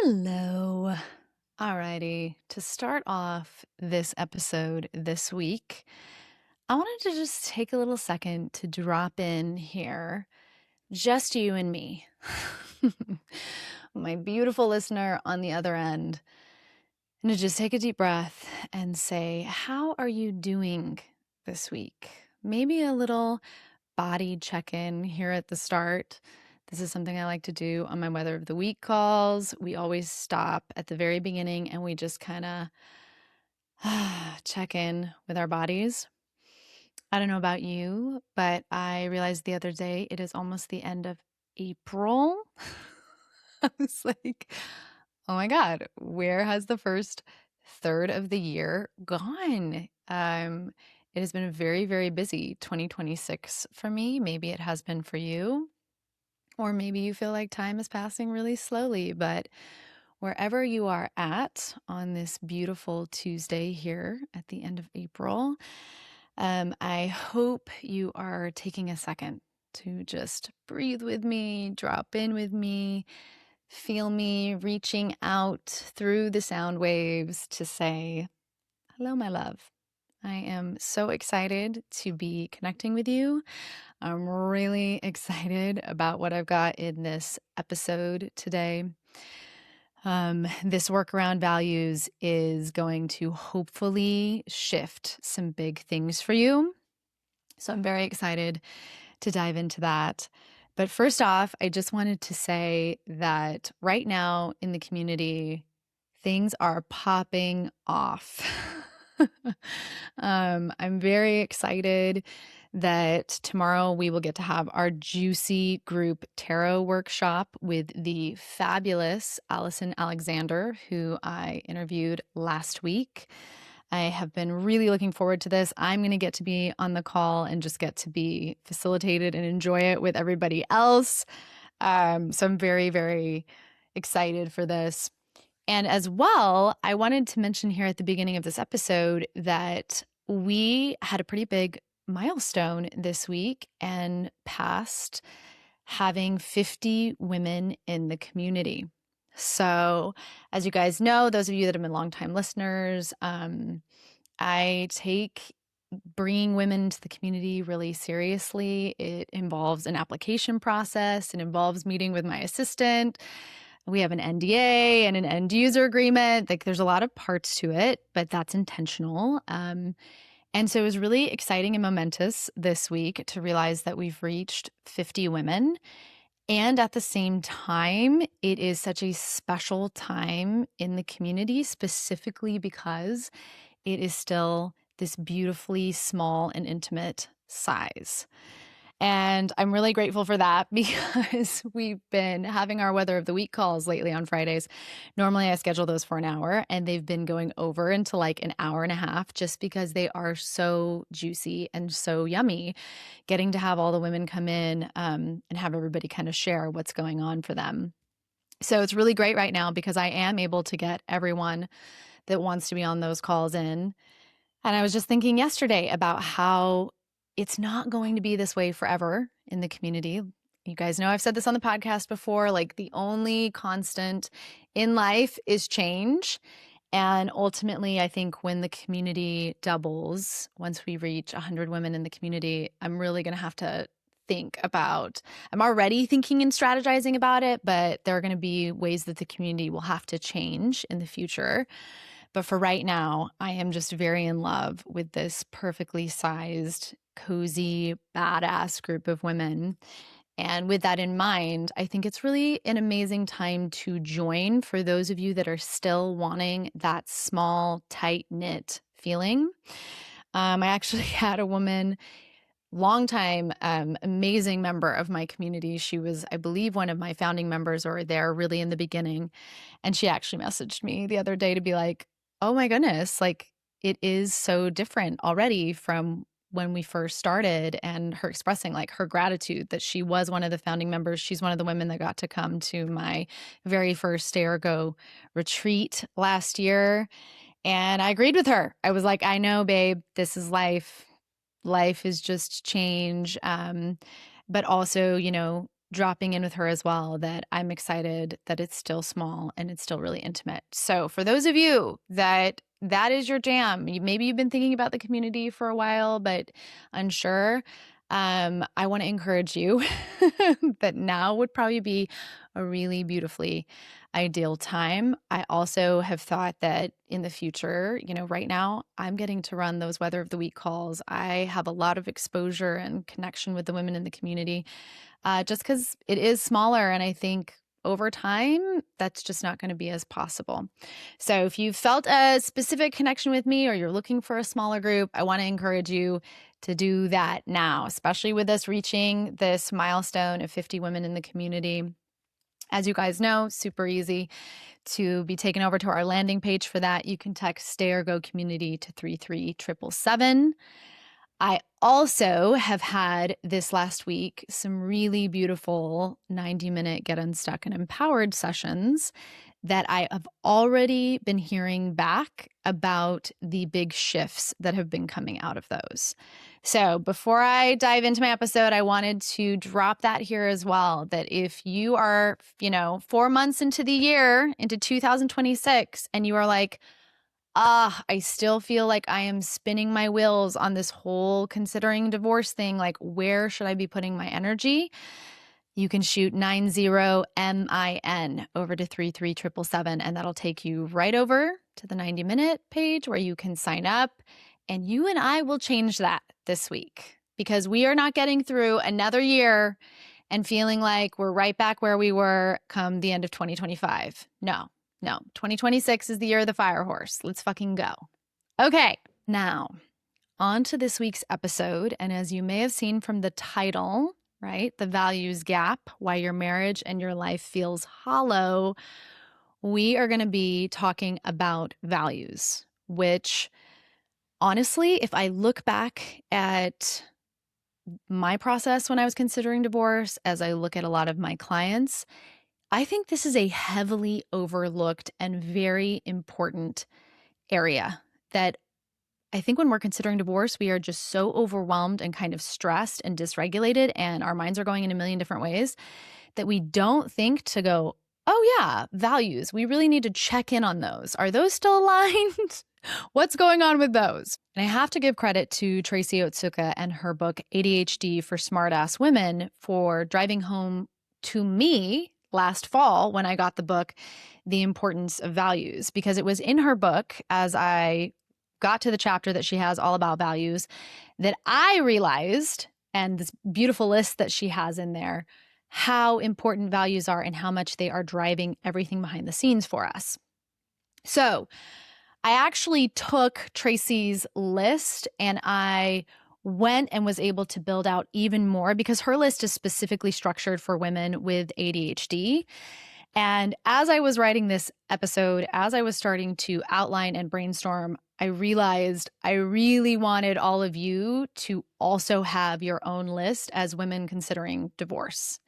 Hello. Alrighty, to start off this episode this week, I wanted to just take a little second to drop in here, just you and me, my beautiful listener on the other end, and to just take a deep breath and say, how are you doing this week? Maybe a little body check in here at the start. This is something I like to do on my Weather of the Week calls. We always stop at the very beginning and we just kind of check in with our bodies. I don't know about you, but I realized the other day it is almost the end of April. I was like, oh my God, where has the first third of the year gone? It has been a very, very busy 2026 for me. Maybe it has been for you, or maybe you feel like time is passing really slowly, but wherever you are at on this beautiful Tuesday here at the end of April, I hope you are taking a second to just breathe with me, drop in with me, feel me reaching out through the sound waves to say, hello, my love. I am so excited to be connecting with you. I'm really excited about what I've got in this episode today. This work around values is going to hopefully shift some big things for you. So I'm very excited to dive into that. But first off, I just wanted to say that right now in the community, things are popping off. I'm very excited that tomorrow we will get to have our Juicy Group Tarot workshop with the fabulous Allison Alexander, who I interviewed last week. I have been really looking forward to this. I'm going to get to be on the call and just get to be facilitated and enjoy it with everybody else. So I'm very, very excited for this. And as well, I wanted to mention here at the beginning of this episode that we had a pretty big milestone this week and passed having 50 women in the community. So, as you guys know, those of you that have been longtime listeners, I take bringing women to the community really seriously. It involves an application process, it involves meeting with my assistant. We have an NDA and an end user agreement. Like there's a lot of parts to it, but that's intentional. And so it was really exciting and momentous this week to realize that we've reached 50 women. And at the same time, it is such a special time in the community, specifically because it is still this beautifully small and intimate size. And I'm really grateful for that because we've been having our Weather of the Week calls lately on Fridays. Normally I schedule those for an hour and they've been going over into like an hour and a half just because they are so juicy and so yummy. Getting to have all the women come in and have everybody kind of share what's going on for them. So it's really great right now because I am able to get everyone that wants to be on those calls in. And I was just thinking yesterday about how it's not going to be this way forever in the community. You guys know I've said this on the podcast before, like the only constant in life is change. And ultimately, I think when the community doubles, once we reach 100 women in the community, I'm really going to have to think about, I'm already thinking and strategizing about it, but there are going to be ways that the community will have to change in the future. But for right now, I am just very in love with this perfectly sized, cozy, badass group of women. And with that in mind, I think it's really an amazing time to join for those of you that are still wanting that small, tight knit feeling. I actually had a woman, longtime, amazing member of my community. She was, I believe, one of my founding members or there really in the beginning. And she actually messaged me the other day to be like, oh my goodness, like it is so different already from when we first started, and her expressing like her gratitude that she was one of the founding members. She's one of the women that got to come to my very first Stay or Go retreat last year. And I agreed with her. I was like, I know, babe, this is life. Life is just change. But also, dropping in with her as well, that I'm excited that it's still small and it's still really intimate. So for those of you that is your jam, maybe you've been thinking about the community for a while, but unsure, I want to encourage you that now would probably be a really beautifully ideal time. I also have thought that in the future, right now I'm getting to run those weather of the week calls. I have a lot of exposure and connection with the women in the community, just because it is smaller. And I think over time, that's just not going to be as possible. So if you felt a specific connection with me or you're looking for a smaller group, I want to encourage you to do that now, especially with us reaching this milestone of 50 women in the community. As you guys know, super easy to be taken over to our landing page for that. You can text Stay or Go Community to 33777. I also have had this last week some really beautiful 90-minute Get Unstuck and Empowered sessions that I have already been hearing back about the big shifts that have been coming out of those. So before I dive into my episode, I wanted to drop that here as well, that if you are, 4 months into the year, into 2026, and you are like, I still feel like I am spinning my wheels on this whole considering divorce thing. Like, where should I be putting my energy? You can shoot 90MIN over to 33777, and that'll take you right over to the 90-minute page where you can sign up. And you and I will change that this week, because we are not getting through another year and feeling like we're right back where we were come the end of 2025. No, 2026 is the year of the fire horse. Let's fucking go. Okay, now on to this week's episode. And as you may have seen from the title, right, the values gap, why your marriage and your life feels hollow, we are going to be talking about values, which honestly, if I look back at my process when I was considering divorce, as I look at a lot of my clients, I think this is a heavily overlooked and very important area that I think when we're considering divorce, we are just so overwhelmed and kind of stressed and dysregulated, and our minds are going in a million different ways that we don't think to go, oh yeah, values. We really need to check in on those. Are those still aligned? What's going on with those? And I have to give credit to Tracy Otsuka and her book, ADHD for Smartass Women, for driving home to me last fall when I got the book, the importance of values, because it was in her book, as I got to the chapter that she has all about values, that I realized, and this beautiful list that she has in there, how important values are and how much they are driving everything behind the scenes for us. So I actually took Tracy's list and I went and was able to build out even more, because her list is specifically structured for women with ADHD. And as I was writing this episode, as I was starting to outline and brainstorm, I realized I really wanted all of you to also have your own list as women considering divorce.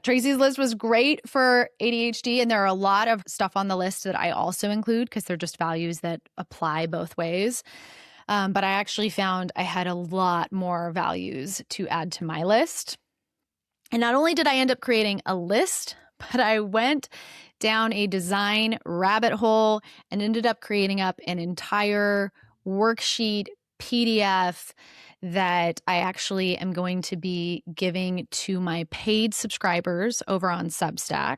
Tracy's list was great for ADHD, and there are a lot of stuff on the list that I also include because they're just values that apply both ways. But I actually found I had a lot more values to add to my list. And not only did I end up creating a list, but I went down a design rabbit hole and ended up creating up an entire worksheet PDF that I actually am going to be giving to my paid subscribers over on Substack.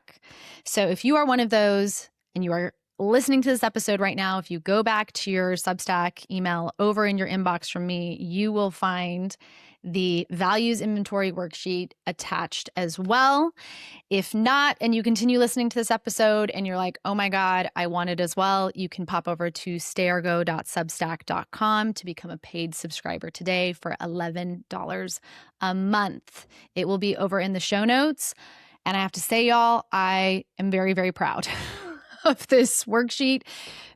So if you are one of those and you are listening to this episode right now, if you go back to your Substack email over in your inbox from me, you will find the values inventory worksheet attached as well. If not, and you continue listening to this episode and you're like, oh my God, I want it as well, you can pop over to stayergo.substack.com to become a paid subscriber today for $11 a month. It will be over in the show notes. And I have to say, y'all, I am very, very proud of this worksheet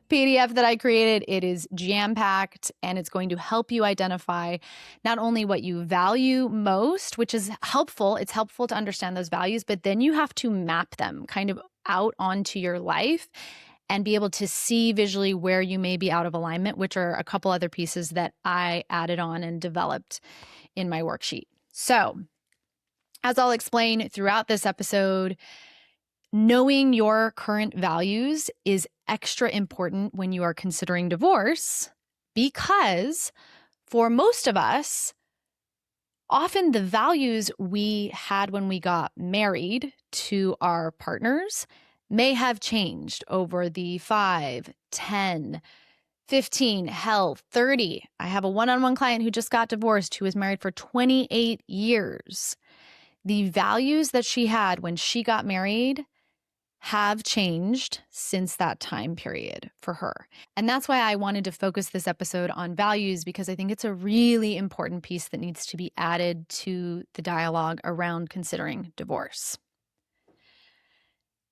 PDF that I created. It is jam-packed and it's going to help you identify not only what you value most, which is helpful. It's helpful to understand those values, but then you have to map them kind of out onto your life and be able to see visually where you may be out of alignment, which are a couple other pieces that I added on and developed in my worksheet. So As I'll explain throughout this episode, knowing your current values is extra important when you are considering divorce because for most of us, often the values we had when we got married to our partners may have changed over the 5, 10, 15, hell, 30. I have a one-on-one client who just got divorced who was married for 28 years. The values that she had when she got married have changed since that time period for her. And that's why I wanted to focus this episode on values, because I think it's a really important piece that needs to be added to the dialogue around considering divorce.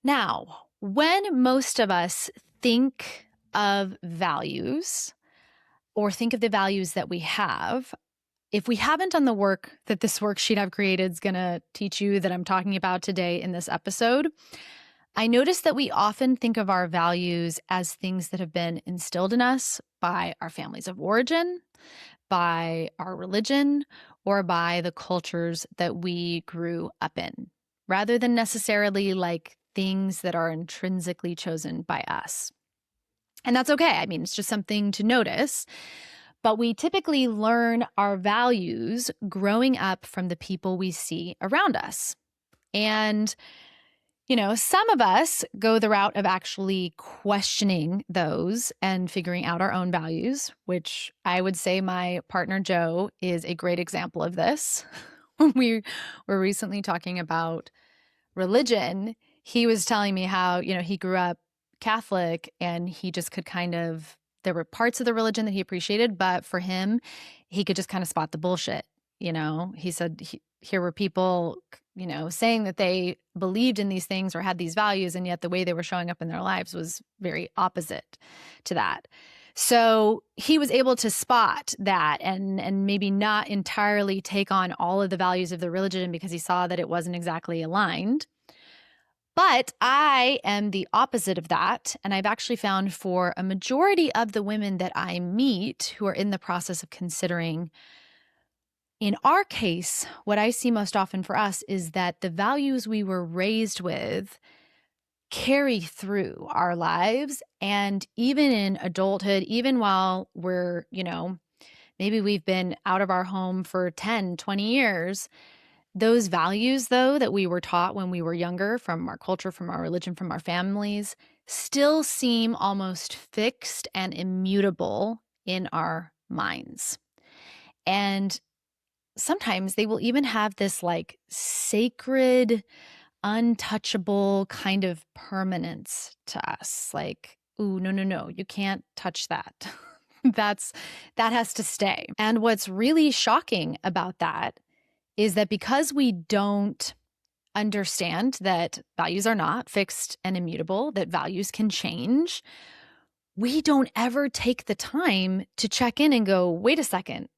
Now, when most of us think of values or think of the values that we have, if we haven't done the work that this worksheet I've created is going to teach you that I'm talking about today in this episode, I notice that we often think of our values as things that have been instilled in us by our families of origin, by our religion, or by the cultures that we grew up in, rather than necessarily like things that are intrinsically chosen by us. And that's okay. I mean, it's just something to notice. But we typically learn our values growing up from the people we see around us. And some of us go the route of actually questioning those and figuring out our own values, which I would say my partner Joe is a great example of this. When we were recently talking about religion, he was telling me how, he grew up Catholic and he just could there were parts of the religion that he appreciated, but for him, he could just kind of spot the bullshit. He said here were people saying that they believed in these things or had these values, and yet the way they were showing up in their lives was very opposite to that. So he was able to spot that and maybe not entirely take on all of the values of the religion because he saw that it wasn't exactly aligned. But I am the opposite of that. And I've actually found for a majority of the women that I meet who are in the process of considering, in our case, what I see most often for us is that the values we were raised with carry through our lives. And even in adulthood, even while we're, maybe we've been out of our home for 10, 20 years, those values, though, that we were taught when we were younger from our culture, from our religion, from our families, still seem almost fixed and immutable in our minds. And sometimes they will even have this like sacred, untouchable kind of permanence to us. Like, ooh, no, you can't touch that. That has to stay. And what's really shocking about that is that because we don't understand that values are not fixed and immutable, that values can change, we don't ever take the time to check in and go, wait a second,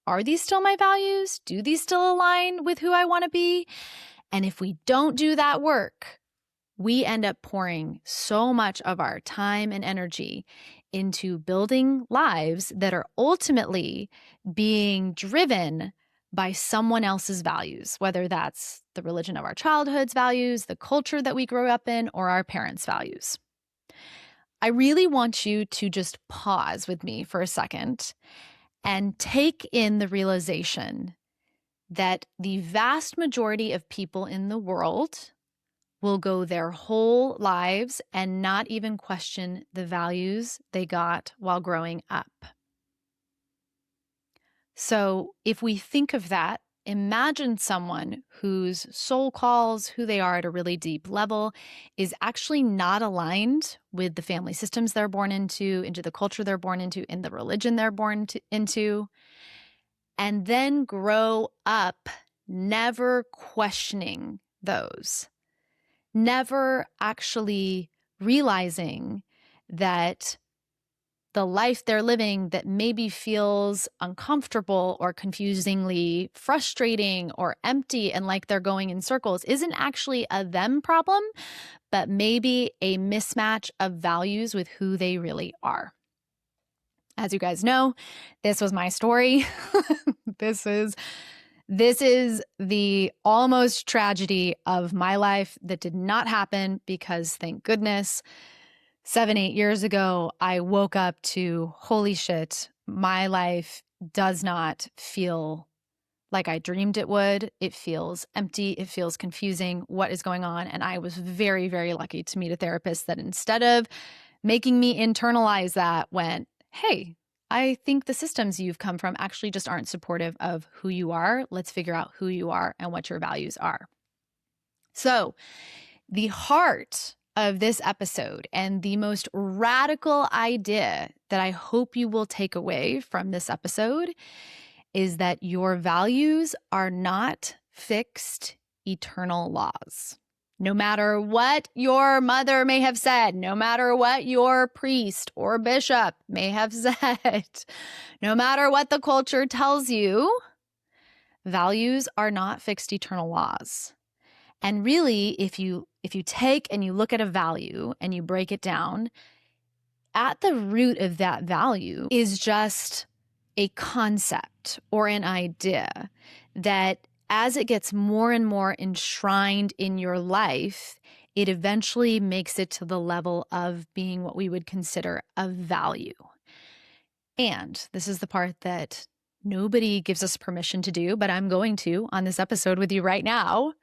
are these still my values? Do these still align with who I want to be? And if we don't do that work, we end up pouring so much of our time and energy into building lives that are ultimately being driven by someone else's values, whether that's the religion of our childhood's values, the culture that we grew up in, or our parents' values. I really want you to just pause with me for a second and take in the realization that the vast majority of people in the world will go their whole lives and not even question the values they got while growing up. So if we think of that, imagine someone whose soul calls who they are at a really deep level is actually not aligned with the family systems they're born into the culture they're born into, in the religion they're born into, and then grow up never questioning those, never actually realizing that the life they're living that maybe feels uncomfortable or confusingly frustrating or empty and like they're going in circles isn't actually a them problem, but maybe a mismatch of values with who they really are. As you guys know, this was my story. This is This is the almost tragedy of my life that did not happen because, thank goodness, 7, 8 years ago, I woke up to, holy shit, my life does not feel like I dreamed it would. It feels empty. It feels confusing. What is going on? And I was very, very lucky to meet a therapist that instead of making me internalize that, went, hey, I think the systems you've come from actually just aren't supportive of who you are. Let's figure out who you are and what your values are. So, the heart of this episode and the most radical idea that I hope you will take away from this episode is that your values are not fixed, eternal laws. No matter what your mother may have said, no matter what your priest or bishop may have said, no matter what the culture tells you, values are not fixed, eternal laws. And really, if you take and you look at a value and you break it down, at the root of that value is just a concept or an idea that as it gets more and more enshrined in your life, it eventually makes it to the level of being what we would consider a value. And this is the part that nobody gives us permission to do, but I'm going to on this episode with you right now.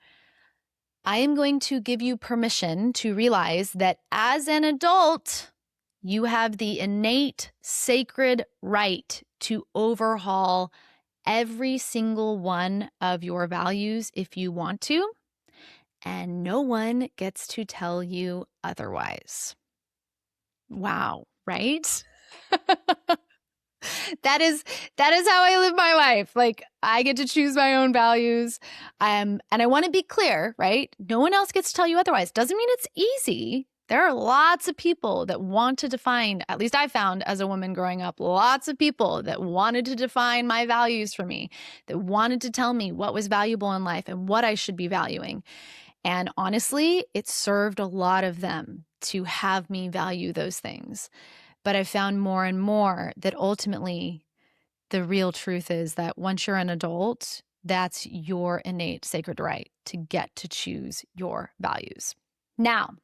I am going to give you permission to realize that as an adult, you have the innate sacred right to overhaul every single one of your values if you want to, and no one gets to tell you otherwise. Wow, right? That is how I live my life. Like, I get to choose my own values. And I want to be clear, right? No one else gets to tell you otherwise. Doesn't mean it's easy. There are lots of people that want to define, at least I found as a woman growing up, lots of people that wanted to define my values for me, that wanted to tell me what was valuable in life and what I should be valuing. And honestly, it served a lot of them to have me value those things. But I found more and more that ultimately the real truth is that once you're an adult, that's your innate sacred right to get to choose your values. Now,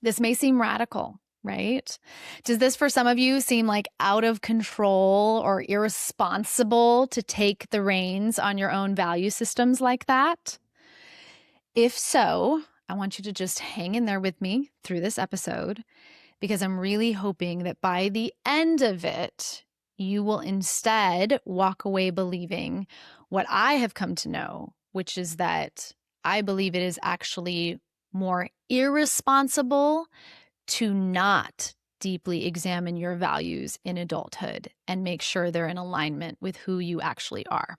this may seem radical, right? Does this for some of you seem like out of control or irresponsible to take the reins on your own value systems like that? If so, I want you to just hang in there with me through this episode, because I'm really hoping that by the end of it, you will instead walk away believing what I have come to know, which is that I believe it is actually more irresponsible to not deeply examine your values in adulthood and make sure they're in alignment with who you actually are.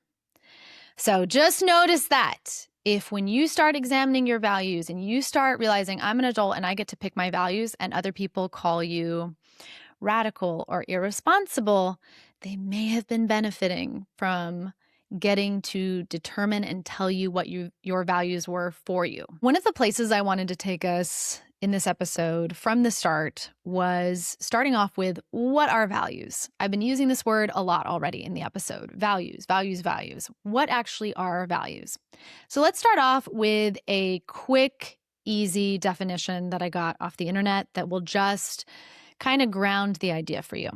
So just notice that if when you start examining your values and you start realizing I'm an adult and I get to pick my values and other people call you radical or irresponsible, they may have been benefiting from getting to determine and tell you what your values were for you. One of the places I wanted to take us in this episode from the start was starting off with what are values? I've been using this word a lot already in the episode. Values, values, values. What actually are values? So let's start off with a quick, easy definition that I got off the internet that will just kind of ground the idea for you.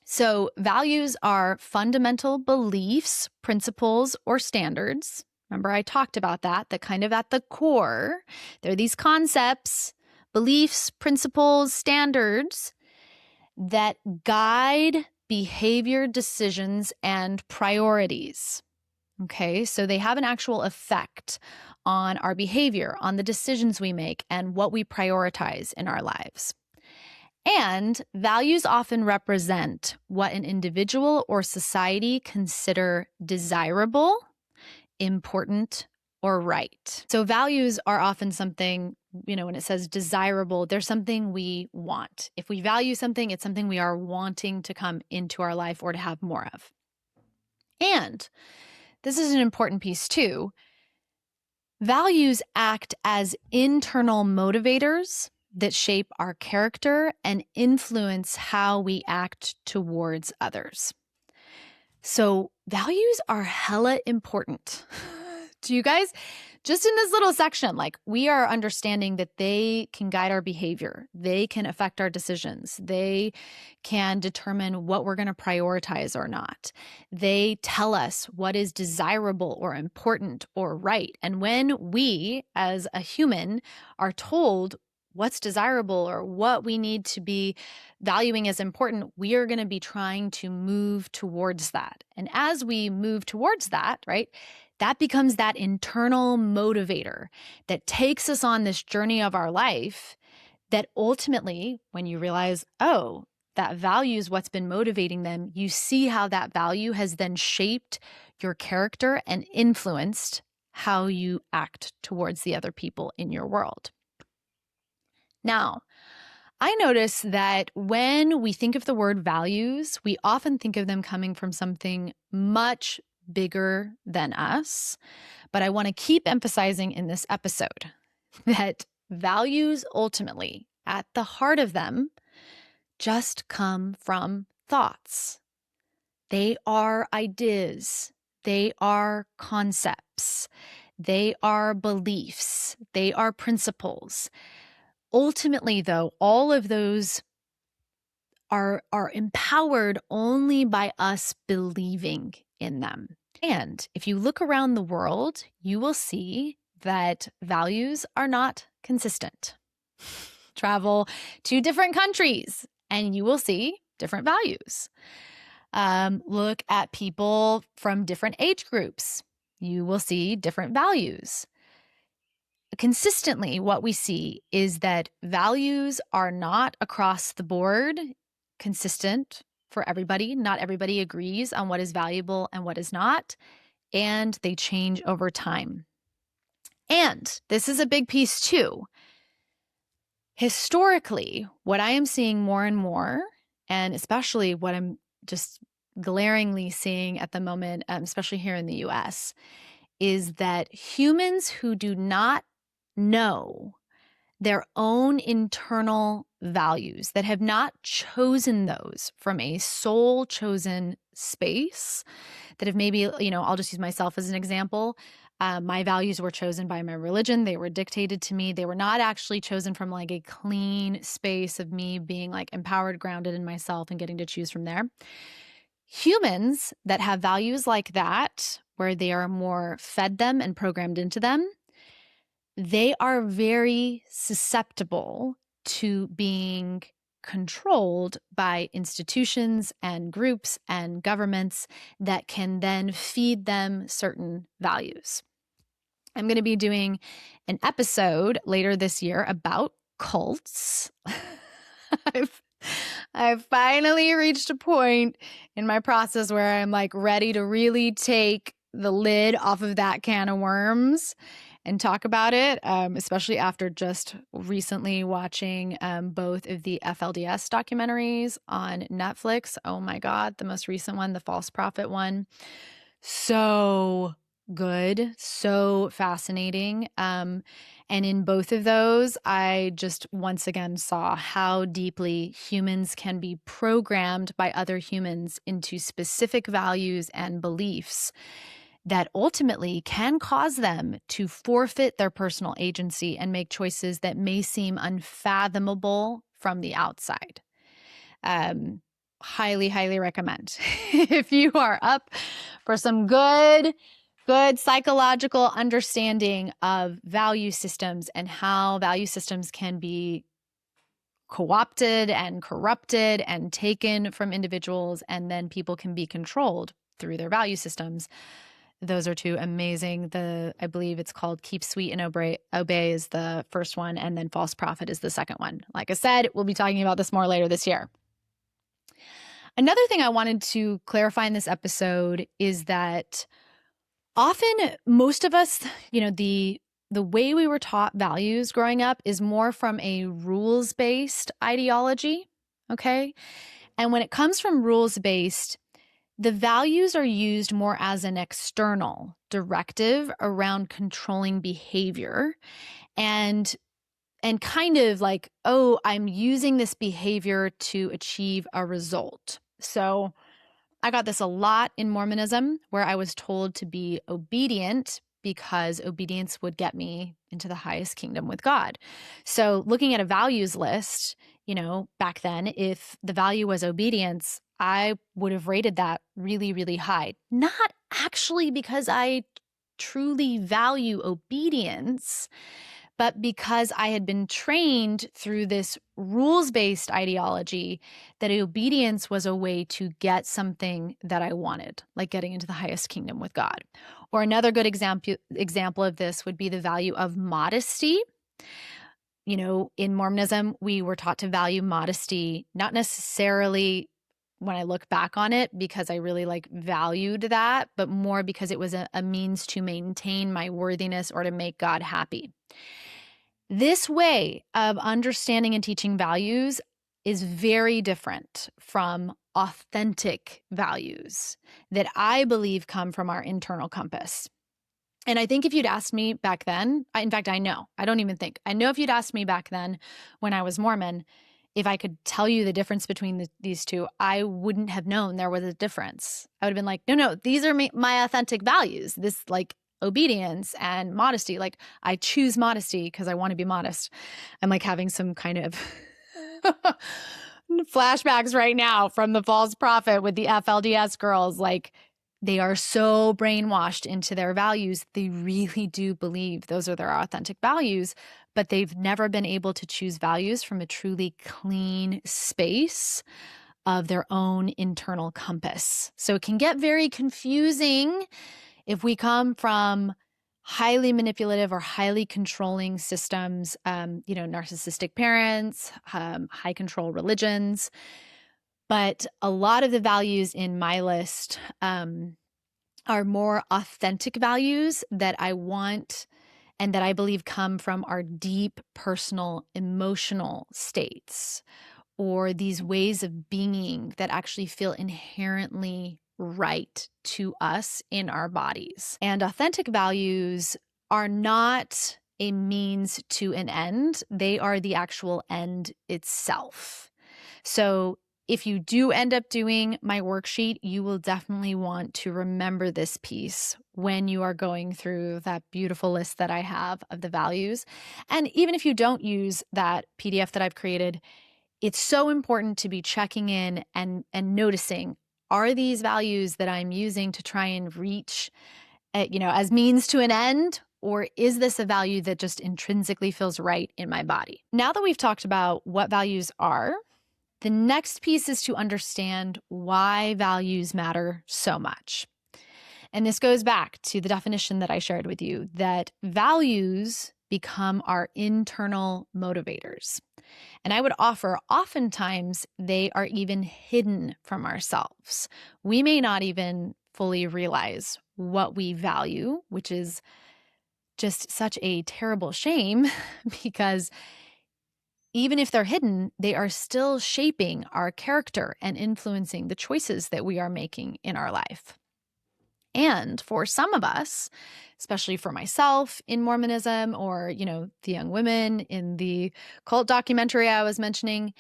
So values are fundamental beliefs, principles, or standards. Remember, I talked about that kind of at the core, there are these concepts, beliefs, principles, standards that guide behavior, decisions, and priorities. Okay, so they have an actual effect on our behavior, on the decisions we make, and what we prioritize in our lives. And values often represent what an individual or society consider desirable, important, or right. So values are often something, when it says desirable, there's something we want. If we value something, it's something we are wanting to come into our life or to have more of. And this is an important piece too. Values act as internal motivators that shape our character and influence how we act towards others. So values are hella important. Do you guys, just in this little section, like we are understanding that they can guide our behavior. They can affect our decisions. They can determine what we're going to prioritize or not. They tell us what is desirable or important or right. And when we, as a human, are told what's desirable or what we need to be valuing as important, we are going to be trying to move towards that. And as we move towards that, right, that becomes that internal motivator that takes us on this journey of our life that ultimately, when you realize, oh, that value is what's been motivating them, you see how that value has then shaped your character and influenced how you act towards the other people in your world. Now, I notice that when we think of the word values, we often think of them coming from something much bigger than us. But I want to keep emphasizing in this episode that values ultimately, at the heart of them, just come from thoughts. They are ideas. They are concepts. They are beliefs. They are principles. Ultimately, though, all of those are empowered only by us believing in them. And if you look around the world, you will see that values are not consistent. Travel to different countries and you will see different values. Look at people from different age groups. You will see different values. Consistently, what we see is that values are not across the board consistent for everybody. Not everybody agrees on what is valuable and what is not, and they change over time. And this is a big piece too. Historically, what I am seeing more and more, and especially what I'm just glaringly seeing at the moment, especially here in the US, is that humans who do not know their own internal values, that have not chosen those from a soul chosen space, that have maybe, I'll just use myself as an example. My values were chosen by my religion. They were dictated to me. They were not actually chosen from like a clean space of me being like empowered, grounded in myself and getting to choose from there. Humans that have values like that, where they are more fed them and programmed into them, they are very susceptible to being controlled by institutions and groups and governments that can then feed them certain values. I'm going to be doing an episode later this year about cults. I've finally reached a point in my process where I'm like ready to really take the lid off of that can of worms and talk about it, especially after just recently watching both of the FLDS documentaries on Netflix. Oh my God, the most recent one, the False Prophet one. So good, so fascinating. And in both of those, I just once again saw how deeply humans can be programmed by other humans into specific values and beliefs that ultimately can cause them to forfeit their personal agency and make choices that may seem unfathomable from the outside. Highly, highly recommend. If you are up for some good psychological understanding of value systems and how value systems can be co-opted and corrupted and taken from individuals, and then people can be controlled through their value systems. Those are two amazing. I believe it's called Keep Sweet and Obey is the first one, and then False Prophet is the second one. Like I said, we'll be talking about this more later this year. Another thing I wanted to clarify in this episode is that often most of us, the way we were taught values growing up is more from a rules-based ideology, okay? And when it comes from rules-based, the values are used more as an external directive around controlling behavior and kind of like, oh, I'm using this behavior to achieve a result. So I got this a lot in Mormonism, where I was told to be obedient because obedience would get me into the highest kingdom with God. So looking at a values list, back then, if the value was obedience, I would have rated that really, really high. Not actually because I truly value obedience, but because I had been trained through this rules-based ideology that obedience was a way to get something that I wanted, like getting into the highest kingdom with God. Or another good example of this would be the value of modesty. In Mormonism, we were taught to value modesty, not necessarily when I look back on it because I really valued that, but more because it was a means to maintain my worthiness or to make God happy. This way of understanding and teaching values is very different from authentic values that I believe come from our internal compass. And I think if you'd asked me back then, I know if you'd asked me back then when I was Mormon, if I could tell you the difference between these two, I wouldn't have known there was a difference. I would have been like, no, these are my authentic values. This obedience and modesty. I choose modesty because I want to be modest. I'm having some kind of flashbacks right now from the false prophet with the FLDS girls. They are so brainwashed into their values. They really do believe those are their authentic values, but they've never been able to choose values from a truly clean space of their internal compass. So it can get very confusing if we come from highly manipulative or highly controlling systems, narcissistic parents, high control religions. But a lot of the values in my list are more authentic values that I want and that I believe come from our deep personal emotional states, or these ways of being that actually feel inherently right to us in our bodies. And authentic values are not a means to an end. They are the actual end itself. So if you do end up doing my worksheet, you will definitely want to remember this piece when you are going through that beautiful list that I have of the values. And even if you don't use that PDF that I've created, it's so important to be checking in and noticing, are these values that I'm using to try and reach, as means to an end? Or is this a value that just intrinsically feels right in my body? Now that we've talked about what values are, the next piece is to understand why values matter so much. And this goes back to the definition that I shared with you, that values become our internal motivators. And I would offer, oftentimes, they are even hidden from ourselves. We may not even fully realize what we value, which is just such a terrible shame because even if they're hidden, they are still shaping our character and influencing the choices that we are making in our life. And for some of us, especially for myself in Mormonism, or, the young women in the cult documentary I was mentioning,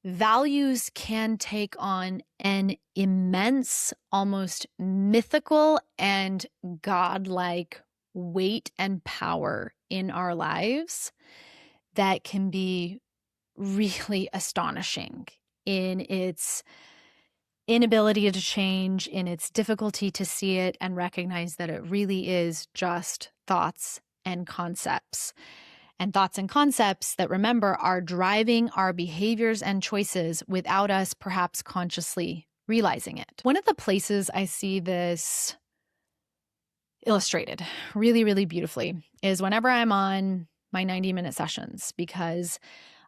values can take on an immense, almost mythical and godlike weight and power in our lives that can be really astonishing in its inability to change, in its difficulty to see it and recognize that it really is just thoughts and concepts. And thoughts and concepts that, remember, are driving our behaviors and choices without us perhaps consciously realizing it. One of the places I see this illustrated really, really beautifully is whenever I'm on my 90-minute sessions, because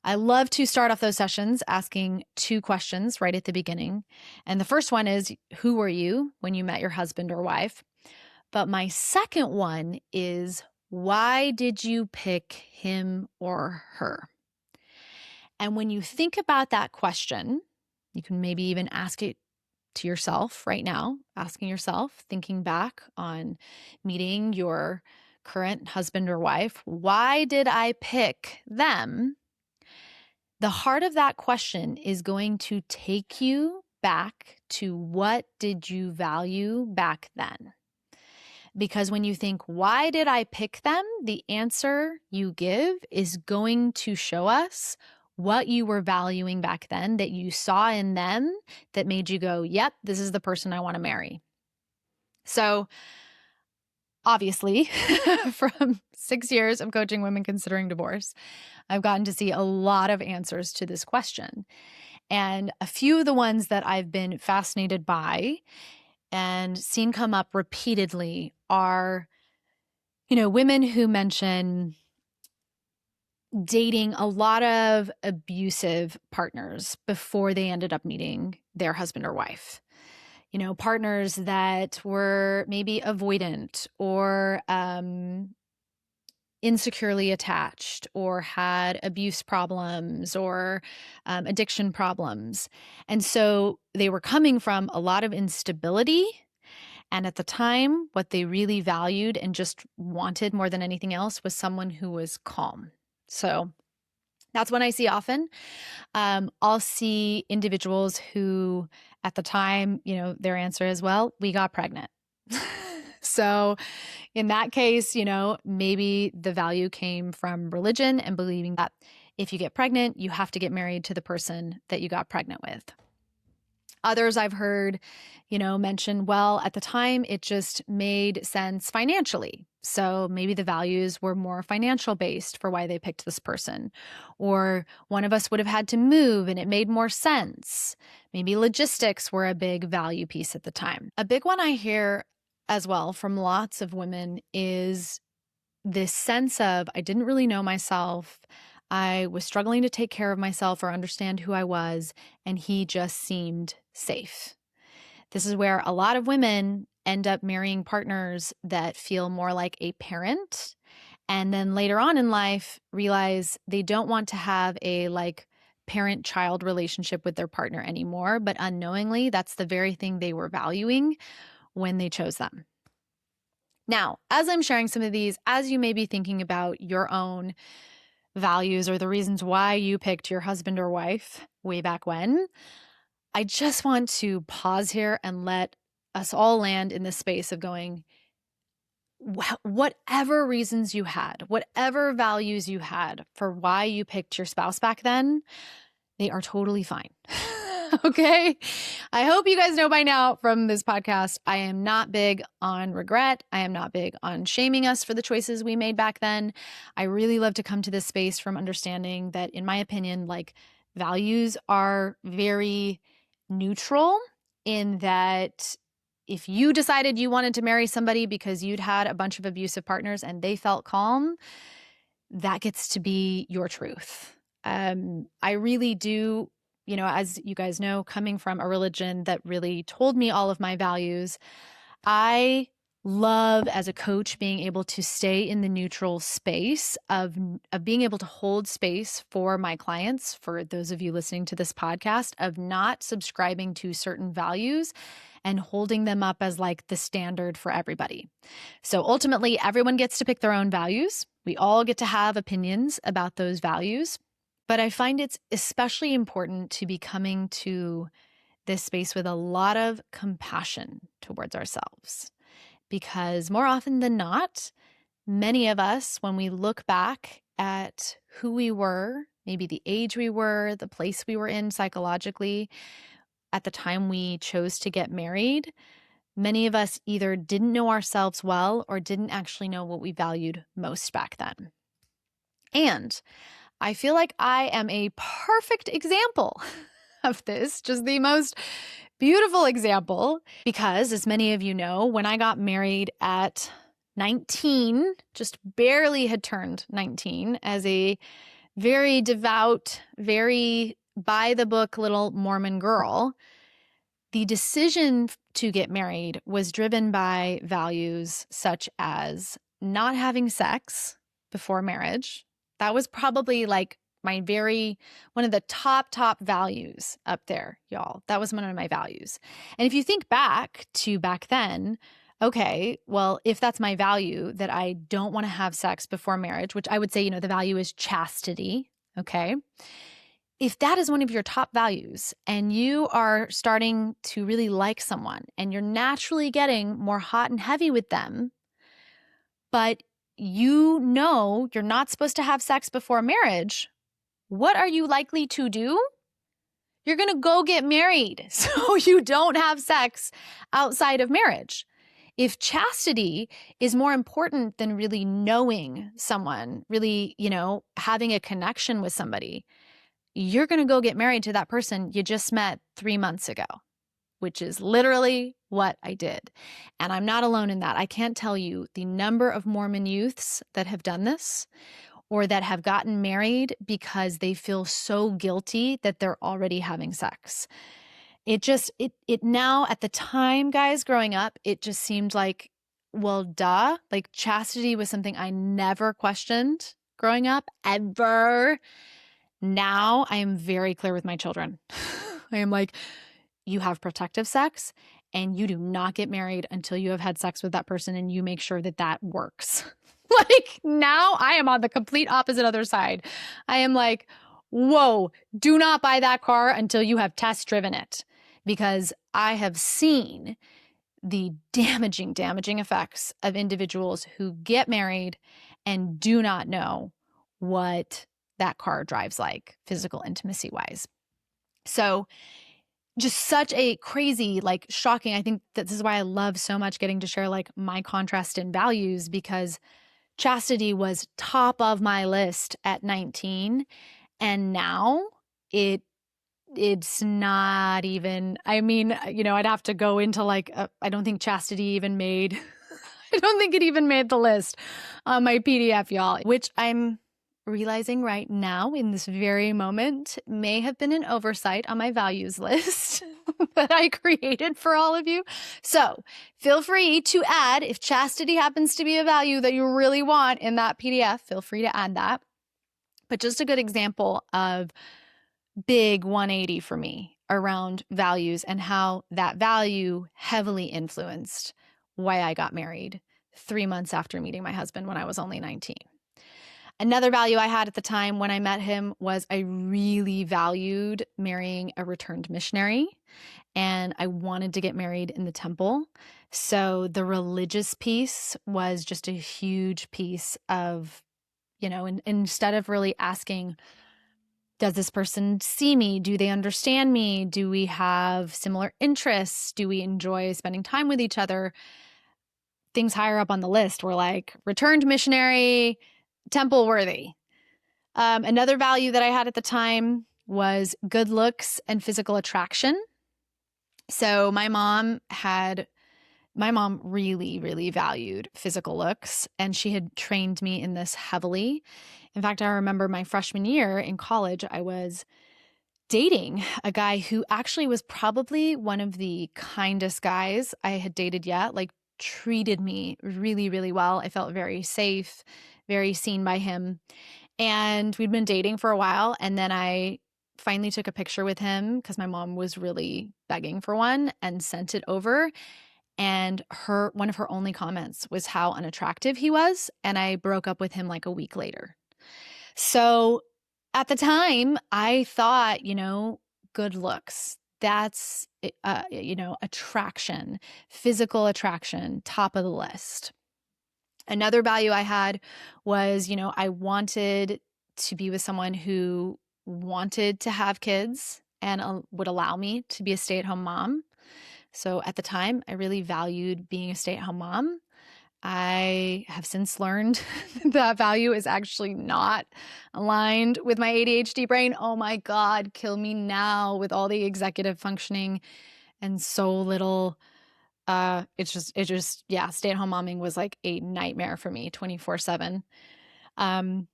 I love to start off those sessions asking two questions right at the beginning. And the first one is, who were you when you met your husband or wife? But my second one is, why did you pick him or her? And when you think about that question, you can maybe even ask it to yourself right now, asking yourself, thinking back on meeting your current husband or wife, why did I pick them? The heart of that question is going to take you back to what did you value back then? Because when you think, why did I pick them? The answer you give is going to show us what you were valuing back then that you saw in them that made you go, yep, this is the person I want to marry. So obviously, from 6 years of coaching women considering divorce, I've gotten to see a lot of answers to this question. And a few of the ones that I've been fascinated by and seen come up repeatedly are, women who mention dating a lot of abusive partners before they ended up meeting their husband or wife. Partners that were maybe avoidant or insecurely attached or had abuse problems or addiction problems. And so they were coming from a lot of instability. And at the time, what they really valued and just wanted more than anything else was someone who was calm. So that's what I see often. I'll see individuals who at the time, their answer is, well, we got pregnant. So in that case, maybe the value came from religion and believing that if you get pregnant, you have to get married to the person that you got pregnant with. Others I've heard, mention, well, at the time, it just made sense financially. So maybe the values were more financial based for why they picked this person. Or one of us would have had to move and it made more sense. Maybe logistics were a big value piece at the time. A big one I hear as well from lots of women is this sense of, I didn't really know myself. I was struggling to take care of myself or understand who I was, and he just seemed safe. This is where a lot of women end up marrying partners that feel more like a parent, and then later on in life realize they don't want to have a parent-child relationship with their partner anymore, but unknowingly, that's the very thing they were valuing when they chose them. Now, as I'm sharing some of these, as you may be thinking about your own values or the reasons why you picked your husband or wife way back when, I just want to pause here and let us all land in this space of going, whatever reasons you had, whatever values you had for why you picked your spouse back then, they are totally fine. Okay. I hope you guys know by now from this podcast, I am not big on regret. I am not big on shaming us for the choices we made back then. I really love to come to this space from understanding that, in my opinion, values are very neutral in that if you decided you wanted to marry somebody because you'd had a bunch of abusive partners and they felt calm, that gets to be your truth. I really do, as you guys know, coming from a religion that really told me all of my values, I love as a coach being able to stay in the neutral space of being able to hold space for my clients, for those of you listening to this podcast, of not subscribing to certain values and holding them up as the standard for everybody. So ultimately, everyone gets to pick their own values. We all get to have opinions about those values. But I find it's especially important to be coming to this space with a lot of compassion towards ourselves. Because more often than not, many of us, when we look back at who we were, maybe the age we were, the place we were in psychologically, at the time we chose to get married, many of us either didn't know ourselves well or didn't actually know what we valued most back then. And I feel like I am a perfect example of this, just the most beautiful example, because as many of you know, when I got married at 19, just barely had turned 19, as a very devout, very by the book little Mormon girl, the decision to get married was driven by values such as not having sex before marriage. That was probably one of the top values up there, y'all. That was one of my values. And if you think back to back then, okay, well, if that's my value, that I don't want to have sex before marriage, which I would say, the value is chastity, okay? if that is one of your top values and you are starting to really like someone and you're naturally getting more hot and heavy with them, but you know you're not supposed to have sex before marriage, what are you likely to do? You're going to go get married so you don't have sex outside of marriage. If chastity is more important than really knowing someone, really, having a connection with somebody, you're going to go get married to that person you just met 3 months ago, which is literally what I did. And I'm not alone in that. I can't tell you the number of Mormon youths that have done this or that have gotten married because they feel so guilty that they're already having sex. It now, at the time, guys, growing up, it just seemed like, well, duh. Like, chastity was something I never questioned growing up, ever. Now I am very clear with my children. I am like, you have protective sex and you do not get married until you have had sex with that person and you make sure that that works. Like, now I am on the complete opposite other side. I am like, whoa, do not buy that car until you have test driven it, because I have seen the damaging effects of individuals who get married and do not know what that car drives like, physical intimacy wise. So just such a crazy, like, shocking. I think that this is why I love so much getting to share like my contrast in values, because chastity was top of my list at 19. And now it's not even, I mean, I'd have to go into like, I don't think chastity even made, I don't think it even made the list on my PDF, y'all, which I'm realizing right now in this very moment may have been an oversight on my values list that I created for all of you. So feel free to add, if chastity happens to be a value that you really want in that PDF, feel free to add that. But just a good example of big 180 for me around values and how that value heavily influenced why I got married 3 months after meeting my husband when I was only 19. Another value I had at the time when I met him was I really valued marrying a returned missionary, and I wanted to get married in the temple. So the religious piece was just a huge piece of, and instead of really asking, does this person see me? Do they understand me? Do we have similar interests? Do we enjoy spending time with each other? Things higher up on the list were like returned missionary, temple worthy. Another value that I had at the time was good looks and physical attraction. So my mom really, really valued physical looks, and she had trained me in this heavily. In fact, I remember my freshman year in college, I was dating a guy who actually was probably one of the kindest guys I had dated yet, like treated me really, really well. I felt very safe, very seen by him. And we'd been dating for a while. And then I finally took a picture with him because my mom was really begging for one and sent it over. And one of her only comments was how unattractive he was. And I broke up with him like a week later. So at the time, I thought, good looks, that's, attraction, physical attraction, top of the list. Another value I had was, I wanted to be with someone who wanted to have kids and would allow me to be a stay-at-home mom. So at the time, I really valued being a stay-at-home mom. I have since learned that value is actually not aligned with my ADHD brain. Oh my God, kill me now with all the executive functioning and so little. Stay-at-home momming was like a nightmare for me 24/7. And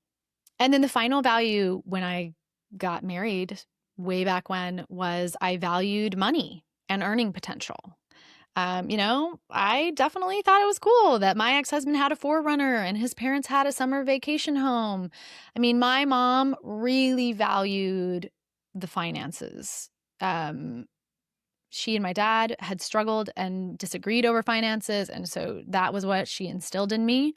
then the final value when I got married way back when was I valued money and earning potential. I definitely thought it was cool that my ex-husband had a 4Runner and his parents had a summer vacation home. I mean, my mom really valued the finances. She and my dad had struggled and disagreed over finances, and so that was what she instilled in me.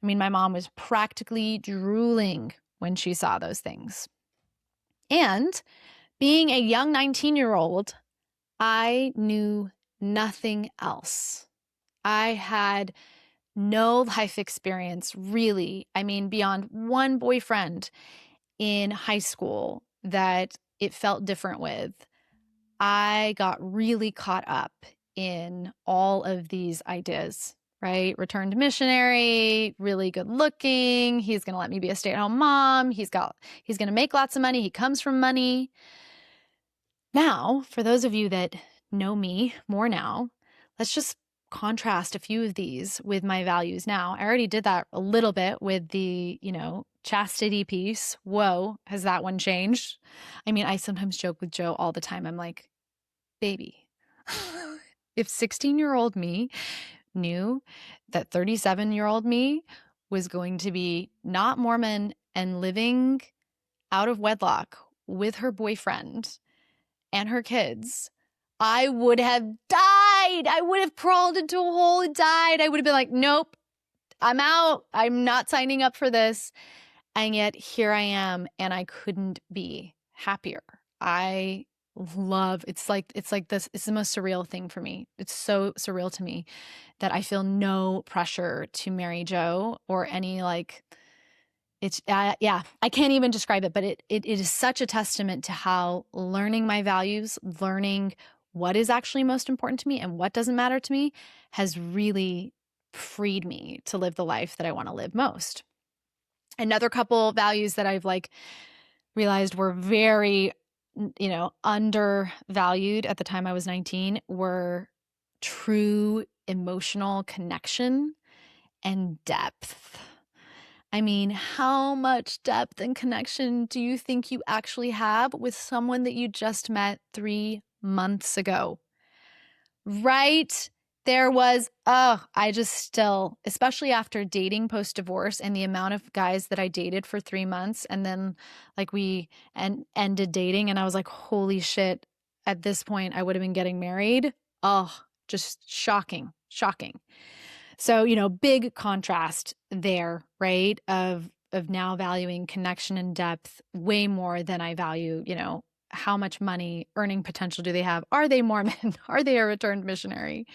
I mean, my mom was practically drooling when she saw those things. And being a young 19-year-old, I knew nothing else. I had no life experience, really. I mean, beyond one boyfriend in high school that it felt different with. I got really caught up in all of these ideas, right? Returned missionary, really good looking. He's going to let me be a stay-at-home mom. He's going to make lots of money. He comes from money. Now, for those of you that know me more now, let's just contrast a few of these with my values now. I already did that a little bit with the, chastity piece. Whoa, has that one changed? I mean, I sometimes joke with Joe all the time. I'm like, baby, if 16-year-old me knew that 37-year-old me was going to be not Mormon and living out of wedlock with her boyfriend and her kids, I would have died. I would have crawled into a hole and died. I would have been like, nope, I'm out. I'm not signing up for this. And yet here I am, and I couldn't be happier. I love, it's like this, it's the most surreal thing for me. It's so surreal to me that I feel no pressure to marry Joe or any it's, yeah, I can't even describe it, but it is such a testament to how learning my values, learning what is actually most important to me and what doesn't matter to me has really freed me to live the life that I want to live most. Another couple values that I've realized were very, undervalued at the time I was 19 were true emotional connection and depth. I mean, how much depth and connection do you think you actually have with someone that you just met 3 months ago? Right? There was, I just still, especially after dating post-divorce and the amount of guys that I dated for 3 months and then we ended dating and I was like, holy shit, at this point I would have been getting married. Oh, just shocking. So, big contrast there, right? Of now valuing connection and depth way more than I value, how much money, earning potential do they have? Are they Mormon? Are they a returned missionary?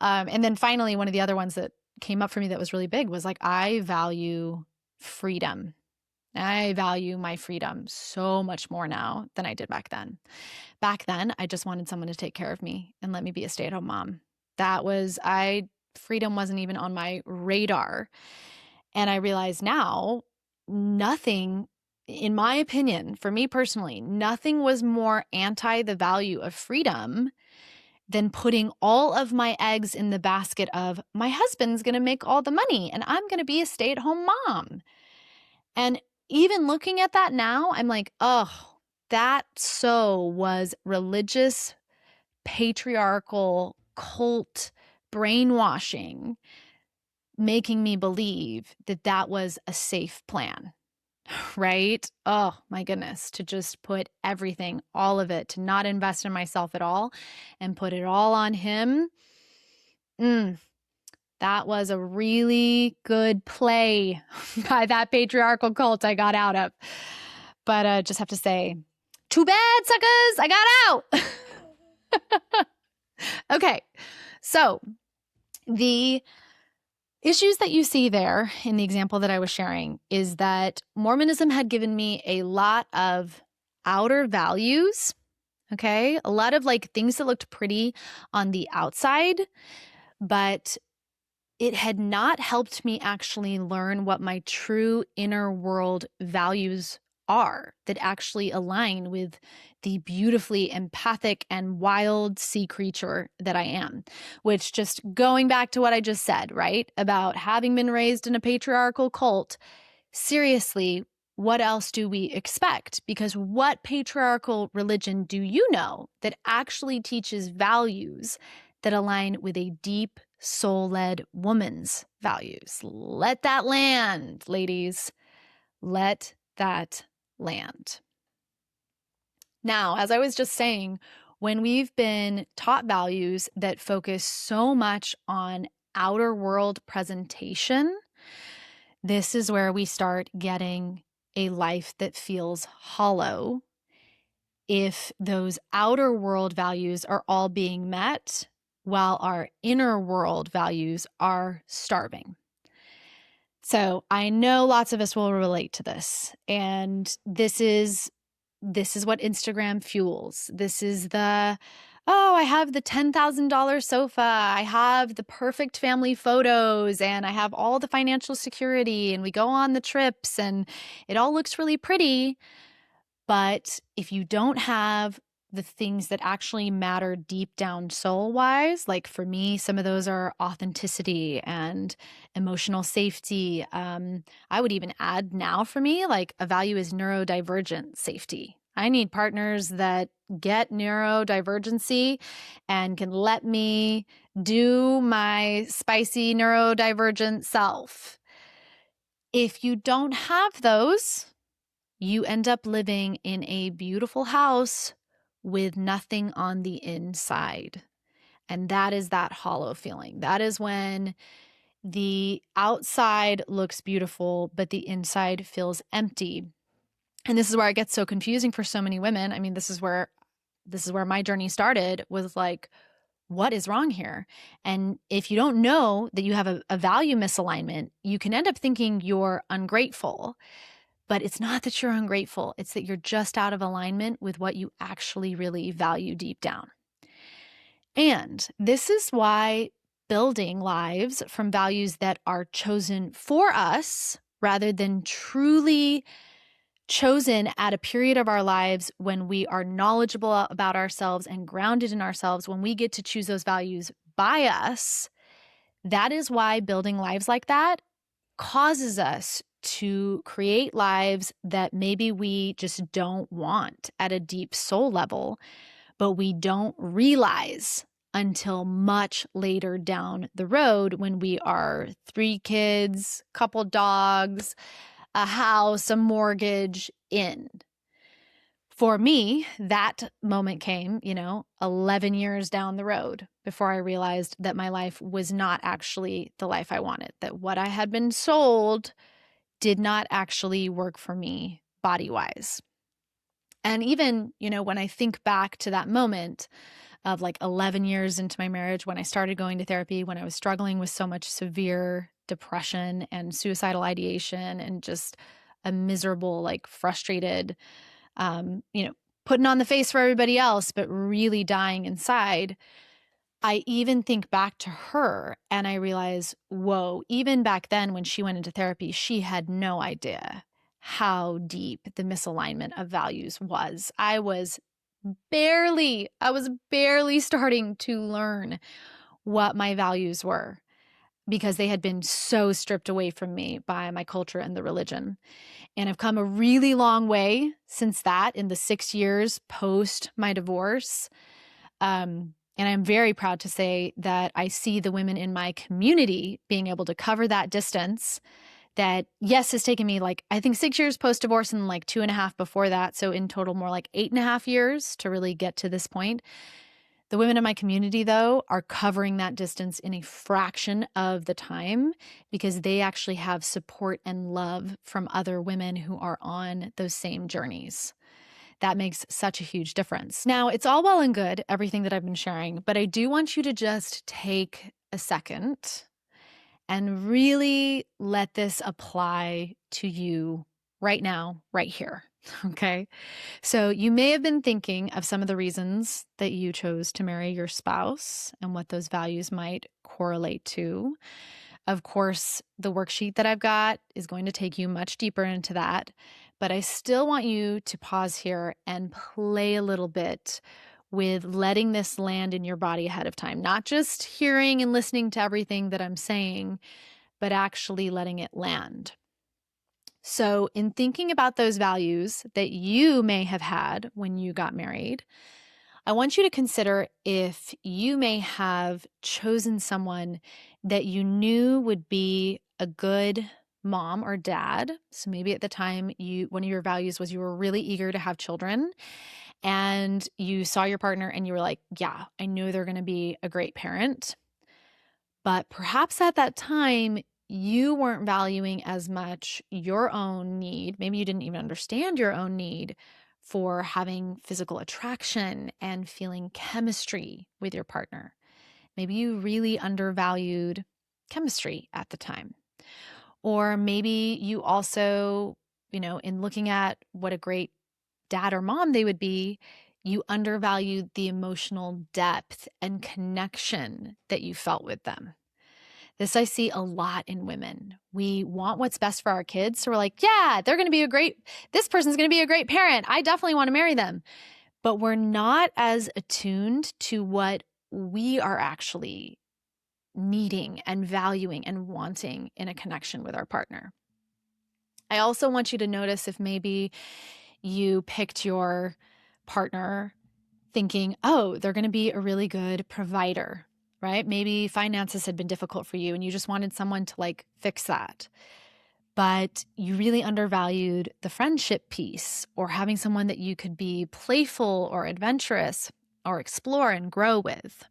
And then finally, one of the other ones that came up for me that was really big was I value freedom. I value my freedom so much more now than I did back then. Back then, I just wanted someone to take care of me and let me be a stay-at-home mom. Freedom wasn't even on my radar. And I realize now nothing, in my opinion, for me personally, nothing was more anti the value of freedom than putting all of my eggs in the basket of my husband's going to make all the money and I'm going to be a stay-at-home mom. And even looking at that now, I'm like, oh, that so was religious, patriarchal, cult brainwashing, making me believe that that was a safe plan, right? Oh my goodness, to just put everything, all of it, to not invest in myself at all and put it all on him. That was a really good play by that patriarchal cult I got out of. But just have to say, too bad, suckers, I got out. Okay, so the issues that you see there in the example that I was sharing is that Mormonism had given me a lot of outer values, okay? A lot of things that looked pretty on the outside, but it had not helped me actually learn what my true inner world values are that actually align with the beautifully empathic and wild sea creature that I am, which, just going back to what I just said, right? About having been raised in a patriarchal cult, seriously, what else do we expect? Because what patriarchal religion do you know that actually teaches values that align with a deep, soul-led woman's values? Let that land, ladies. Let that land. Now, as I was just saying, when we've been taught values that focus so much on outer world presentation, this is where we start getting a life that feels hollow if those outer world values are all being met while our inner world values are starving. So I know lots of us will relate to this. And this is what Instagram fuels. This is the, oh, I have the $10,000 sofa. I have the perfect family photos and I have all the financial security and we go on the trips and it all looks really pretty. But if you don't have the things that actually matter deep down soul wise, like for me, some of those are authenticity and emotional safety. I would even add now for me, like a value is neurodivergent safety. I need partners that get neurodivergency and can let me do my spicy neurodivergent self. If you don't have those, you end up living in a beautiful house with nothing on the inside. And that is that hollow feeling. That is when the outside looks beautiful, but the inside feels empty. And this is where it gets so confusing for so many women. I mean, this is where my journey started, was like, what is wrong here? And if you don't know that you have a value misalignment, you can end up thinking you're ungrateful. But it's not that you're ungrateful. It's that you're just out of alignment with what you actually really value deep down. And this is why building lives from values that are chosen for us rather than truly chosen at a period of our lives when we are knowledgeable about ourselves and grounded in ourselves, when we get to choose those values by us, that is why building lives like that causes us to create lives that maybe we just don't want at a deep soul level, but we don't realize until much later down the road when we are 3 kids, couple dogs, a house, a mortgage in. For me, that moment came, 11 years down the road before I realized that my life was not actually the life I wanted, that what I had been sold did not actually work for me body-wise. And even, when I think back to that moment of like 11 years into my marriage, when I started going to therapy, when I was struggling with so much severe depression and suicidal ideation and just a miserable, like frustrated, putting on the face for everybody else, but really dying inside. I even think back to her and I realize, whoa, even back then when she went into therapy, she had no idea how deep the misalignment of values was. I was barely starting to learn what my values were because they had been so stripped away from me by my culture and the religion. And I've come a really long way since that in the 6 years post my divorce. And I'm very proud to say that I see the women in my community being able to cover that distance that, yes, has taken me like, I think 6 years post-divorce and like 2.5 before that. So in total, more like 8.5 years to really get to this point. The women in my community, though, are covering that distance in a fraction of the time because they actually have support and love from other women who are on those same journeys. That makes such a huge difference. Now, it's all well and good, everything that I've been sharing, but I do want you to just take a second and really let this apply to you right now, right here. Okay. So you may have been thinking of some of the reasons that you chose to marry your spouse and what those values might correlate to. Of course, the worksheet that I've got is going to take you much deeper into that, but I still want you to pause here and play a little bit with letting this land in your body ahead of time, not just hearing and listening to everything that I'm saying, but actually letting it land. So, in thinking about those values that you may have had when you got married, I want you to consider if you may have chosen someone that you knew would be a good mom or dad. So maybe at the time one of your values was you were really eager to have children and you saw your partner and you were like, yeah, I know they're going to be a great parent. But perhaps at that time you weren't valuing as much your own need. Maybe you didn't even understand your own need for having physical attraction and feeling chemistry with your partner. Maybe you really undervalued chemistry at the time. Or maybe you also, in looking at what a great dad or mom they would be, you undervalued the emotional depth and connection that you felt with them. This I see a lot in women. We want what's best for our kids. So we're like, yeah, this person's going to be a great parent. I definitely want to marry them. But we're not as attuned to what we are actually needing and valuing and wanting in a connection with our partner. I also want you to notice if maybe you picked your partner thinking, oh, they're going to be a really good provider, right? Maybe finances had been difficult for you and you just wanted someone to fix that. But you really undervalued the friendship piece or having someone that you could be playful or adventurous or explore and grow with.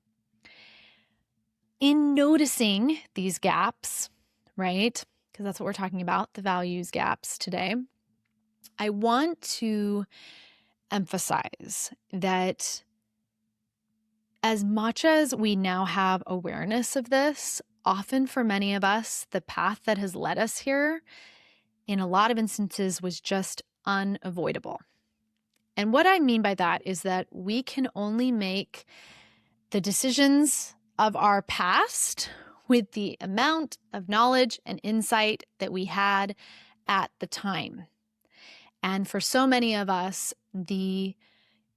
In noticing these gaps, right? Because that's what we're talking about, the values gaps today. I want to emphasize that as much as we now have awareness of this, often for many of us, the path that has led us here, in a lot of instances, was just unavoidable. And what I mean by that is that we can only make the decisions of our past with the amount of knowledge and insight that we had at the time. And for so many of us, the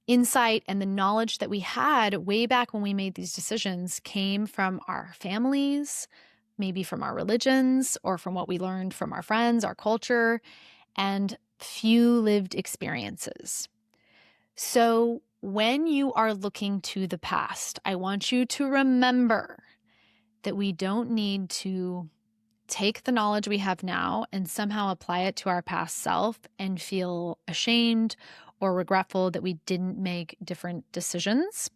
insight and the knowledge that we had way back when we made these decisions came from our families, maybe from our religions, or from what we learned from our friends, our culture, and few lived experiences. So when you are looking to the past, I want you to remember that we don't need to take the knowledge we have now and somehow apply it to our past self and feel ashamed or regretful that we didn't make different decisions.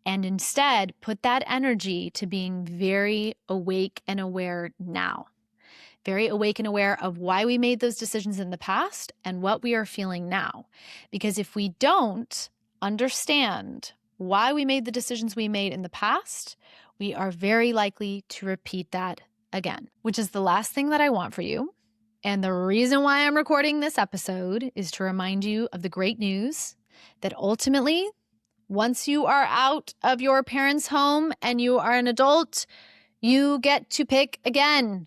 And instead, put that energy to being very awake and aware now. Very awake and aware of why we made those decisions in the past and what we are feeling now. Because if we don't understand why we made the decisions we made in the past, we are very likely to repeat that again, which is the last thing that I want for you. And the reason why I'm recording this episode is to remind you of the great news that ultimately, once you are out of your parents' home and you are an adult, you get to pick again.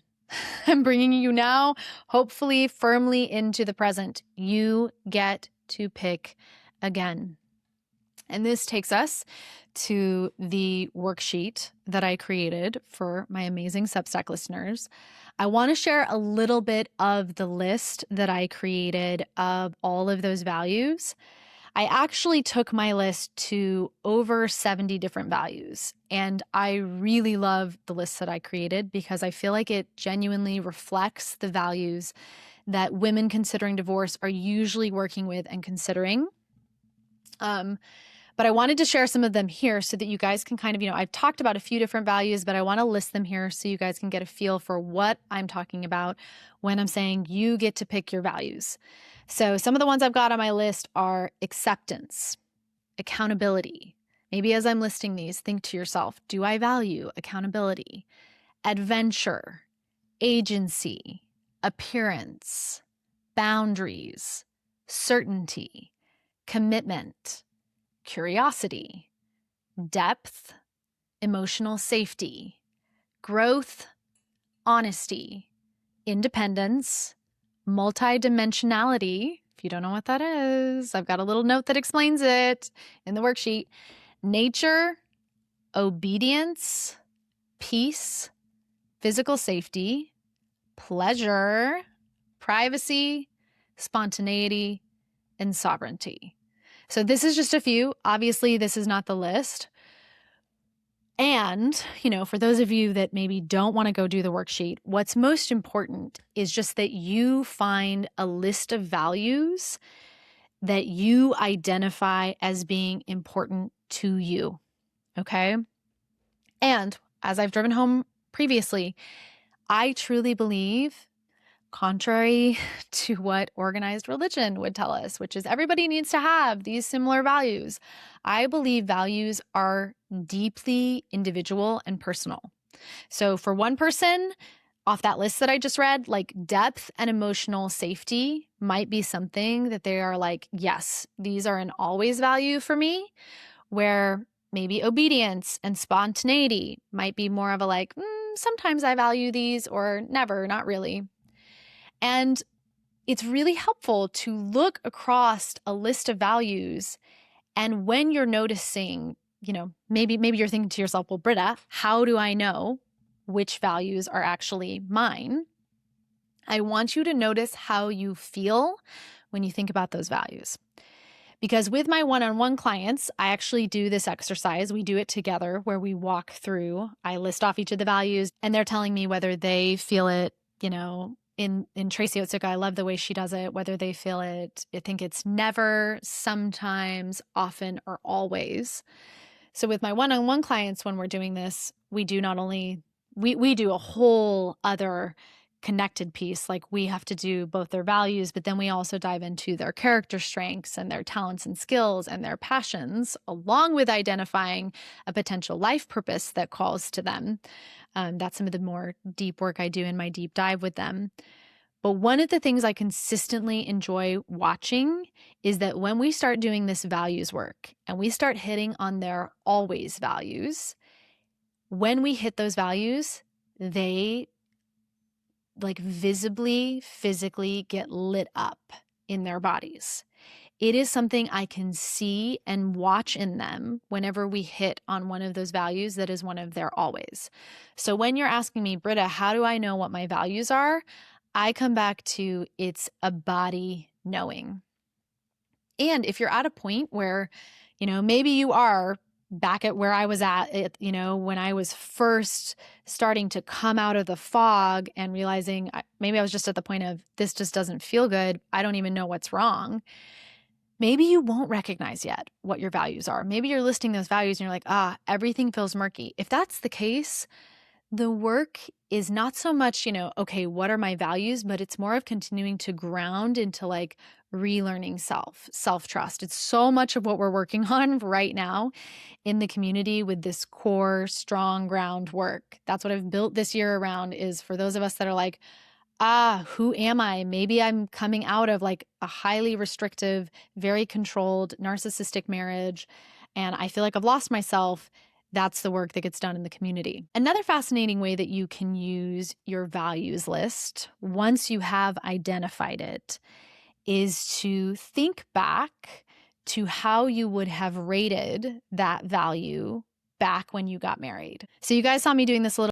I'm bringing you now, hopefully firmly into the present. You get to pick again. And this takes us to the worksheet that I created for my amazing Substack listeners. I want to share a little bit of the list that I created of all of those values. I actually took my list to over 70 different values, and I really love the list that I created because I feel like it genuinely reflects the values that women considering divorce are usually working with and considering. But I wanted to share some of them here so that you guys can kind of, I've talked about a few different values, but I want to list them here so you guys can get a feel for what I'm talking about when I'm saying you get to pick your values. So some of the ones I've got on my list are acceptance, accountability. Maybe as I'm listing these, think to yourself, do I value accountability, adventure, agency, appearance, boundaries, certainty, commitment, curiosity, depth, emotional safety, growth, honesty, independence, multidimensionality. If you don't know what that is, I've got a little note that explains it in the worksheet. Nature, obedience, peace, physical safety, pleasure, privacy, spontaneity, and sovereignty. So this is just a few. Obviously, this is not the list. And, for those of you that maybe don't want to go do the worksheet, what's most important is just that you find a list of values that you identify as being important to you. Okay? And as I've driven home previously, I truly believe, contrary to what organized religion would tell us, which is everybody needs to have these similar values, I believe values are deeply individual and personal. So for one person, off that list that I just read, like depth and emotional safety might be something that they are like, yes, these are an always value for me, where maybe obedience and spontaneity might be more of a like, sometimes I value these, or never, not really. And it's really helpful to look across a list of values. And when you're noticing, maybe you're thinking to yourself, well, Britta, how do I know which values are actually mine? I want you to notice how you feel when you think about those values. Because with my one-on-one clients, I actually do this exercise. We do it together where we walk through, I list off each of the values, and they're telling me whether they feel it, in Tracy Otsuka, I love the way she does it, whether they feel it, I think it's never, sometimes, often, or always. So with my one-on-one clients, when we're doing this, we do not only, we do a whole other connected piece. Like we have to do both their values, but then we also dive into their character strengths and their talents and skills and their passions, along with identifying a potential life purpose that calls to them. That's some of the more deep work I do in my deep dive with them. But one of the things I consistently enjoy watching is that when we start doing this values work and we start hitting on their always values, when we hit those values, they like visibly, physically get lit up in their bodies. It is something I can see and watch in them whenever we hit on one of those values that is one of their always. So when you're asking me, Britta, how do I know what my values are? I come back to it's a body knowing. And if you're at a point where, maybe you are back at where I was at, when I was first starting to come out of the fog and realizing maybe I was just at the point of this just doesn't feel good. I don't even know what's wrong. Maybe you won't recognize yet what your values are. Maybe you're listing those values and you're like, everything feels murky. If that's the case, the work is not so much, okay, what are my values, but it's more of continuing to ground into like relearning self-trust. It's so much of what we're working on right now in the community with this core, strong ground work. That's what I've built this year around, is for those of us that are like, who am I? Maybe I'm coming out of like a highly restrictive, very controlled, narcissistic marriage, and I feel like I've lost myself. That's the work that gets done in the community. Another fascinating way that you can use your values list once you have identified it is to think back to how you would have rated that value back when you got married. So you guys saw me doing this a little